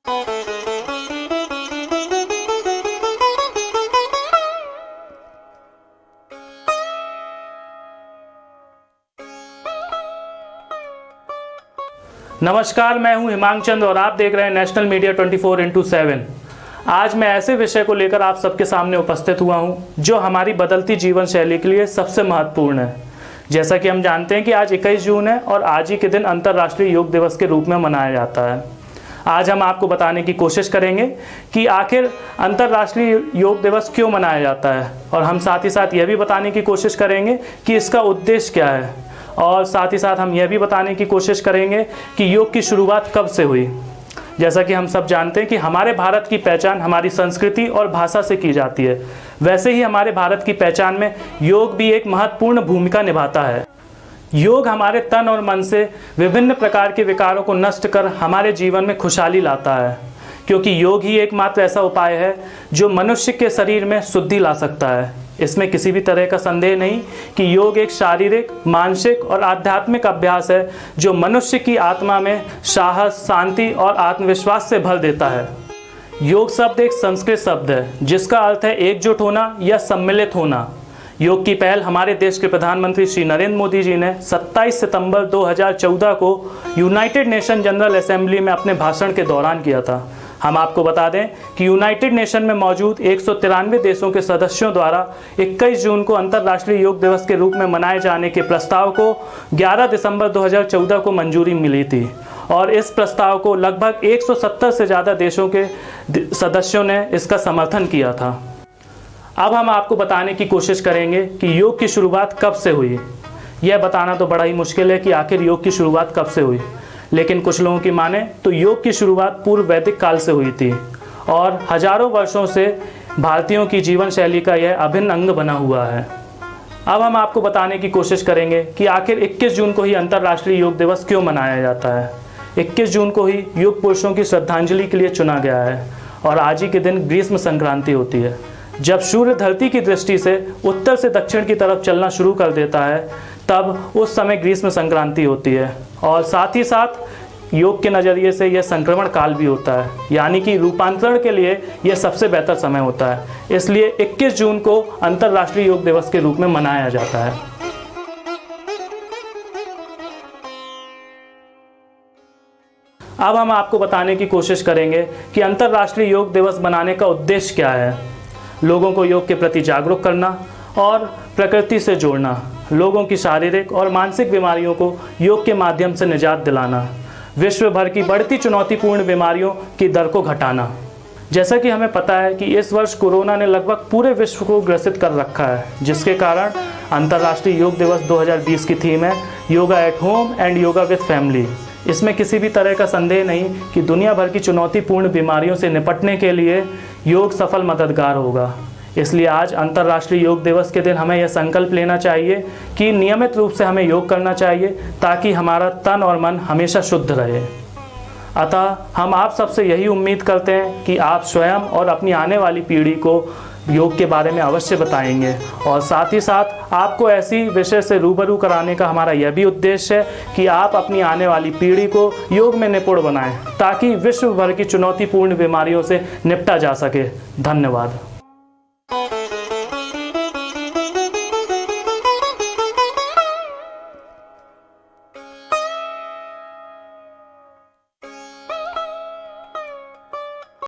नमस्कार, मैं हूं हिमांक चंद और आप देख रहे हैं नेशनल मीडिया 24x7। आज मैं ऐसे विषय को लेकर आप सबके सामने उपस्थित हुआ हूं जो हमारी बदलती जीवन शैली के लिए सबसे महत्वपूर्ण है। जैसा कि हम जानते हैं कि आज 21 जून है और आज ही के दिन अंतर्राष्ट्रीय योग दिवस के रूप में मनाया जाता है। आज हम आपको बताने की कोशिश करेंगे कि आखिर अंतर्राष्ट्रीय योग दिवस क्यों मनाया जाता है, और हम साथ ही साथ यह भी बताने की कोशिश करेंगे कि इसका उद्देश्य क्या है, और साथ ही साथ हम यह भी बताने की कोशिश करेंगे कि योग की शुरुआत कब से हुई। जैसा कि हम सब जानते हैं कि हमारे भारत की पहचान हमारी संस्कृति और भाषा से की जाती है, वैसे ही हमारे भारत की पहचान में योग भी एक महत्वपूर्ण भूमिका निभाता है। योग हमारे तन और मन से विभिन्न प्रकार के विकारों को नष्ट कर हमारे जीवन में खुशहाली लाता है, क्योंकि योग ही एकमात्र ऐसा उपाय है जो मनुष्य के शरीर में शुद्धि ला सकता है। इसमें किसी भी तरह का संदेह नहीं कि योग एक शारीरिक, मानसिक और आध्यात्मिक अभ्यास है जो मनुष्य की आत्मा में साहस, शांति और आत्मविश्वास से भर देता है। योग शब्द एक संस्कृत शब्द है जिसका अर्थ है एकजुट होना या सम्मिलित होना। योग की पहल हमारे देश के प्रधानमंत्री श्री नरेंद्र मोदी जी ने 27 सितंबर 2014 को यूनाइटेड नेशन जनरल असेंबली में अपने भाषण के दौरान किया था। हम आपको बता दें कि यूनाइटेड नेशन में मौजूद 193 देशों के सदस्यों द्वारा 21 जून को अंतर्राष्ट्रीय योग दिवस के रूप में मनाए जाने के प्रस्ताव को 11 दिसंबर 2014 को मंजूरी मिली थी, और इस प्रस्ताव को लगभग 170 से ज़्यादा देशों के सदस्यों ने इसका समर्थन किया था। अब हम आपको बताने की कोशिश करेंगे कि योग की शुरुआत कब से हुई। यह बताना तो बड़ा ही मुश्किल है कि आखिर योग की शुरुआत कब से हुई, लेकिन कुछ लोगों की माने तो योग की शुरुआत पूर्व वैदिक काल से हुई थी और हजारों वर्षों से भारतीयों की जीवन शैली का यह अभिन्न अंग बना हुआ है। अब हम आपको बताने की कोशिश करेंगे कि आखिर 21 जून को ही अंतर्राष्ट्रीय योग दिवस क्यों मनाया जाता है। 21 जून को ही युग पुरुषों की श्रद्धांजलि के लिए चुना गया है, और आज ही के दिन ग्रीष्म संक्रांति होती है। जब सूर्य धरती की दृष्टि से उत्तर से दक्षिण की तरफ चलना शुरू कर देता है, तब उस समय ग्रीष्म संक्रांति होती है, और साथ ही साथ योग के नज़रिए से यह संक्रमण काल भी होता है, यानी कि रूपांतरण के लिए यह सबसे बेहतर समय होता है। इसलिए 21 जून को अंतर्राष्ट्रीय योग दिवस के रूप में मनाया जाता है। अब हम आपको बताने की कोशिश करेंगे कि अंतर्राष्ट्रीय योग दिवस मनाने का उद्देश्य क्या है। लोगों को योग के प्रति जागरूक करना और प्रकृति से जोड़ना, लोगों की शारीरिक और मानसिक बीमारियों को योग के माध्यम से निजात दिलाना, विश्व भर की बढ़ती चुनौतीपूर्ण बीमारियों की दर को घटाना। जैसा कि हमें पता है कि इस वर्ष कोरोना ने लगभग पूरे विश्व को ग्रसित कर रखा है, जिसके कारण अंतर्राष्ट्रीय योग दिवस 2020 की थीम है yoga at home and yoga with family. इसमें किसी भी तरह का संदेह नहीं कि दुनिया भर की चुनौतीपूर्ण बीमारियों से निपटने के लिए योग सफल मददगार होगा। इसलिए आज अंतर्राष्ट्रीय योग दिवस के दिन हमें यह संकल्प लेना चाहिए कि नियमित रूप से हमें योग करना चाहिए ताकि हमारा तन और मन हमेशा शुद्ध रहे। अतः हम आप सबसे यही उम्मीद करते हैं कि आप स्वयं और अपनी आने वाली पीढ़ी को योग के बारे में अवश्य बताएंगे, और साथ ही साथ आपको ऐसी विषय से रूबरू कराने का हमारा यह भी उद्देश्य है कि आप अपनी आने वाली पीढ़ी को योग में निपुण बनाएं ताकि विश्व भर की चुनौतीपूर्ण बीमारियों से निपटा जा सके। धन्यवाद।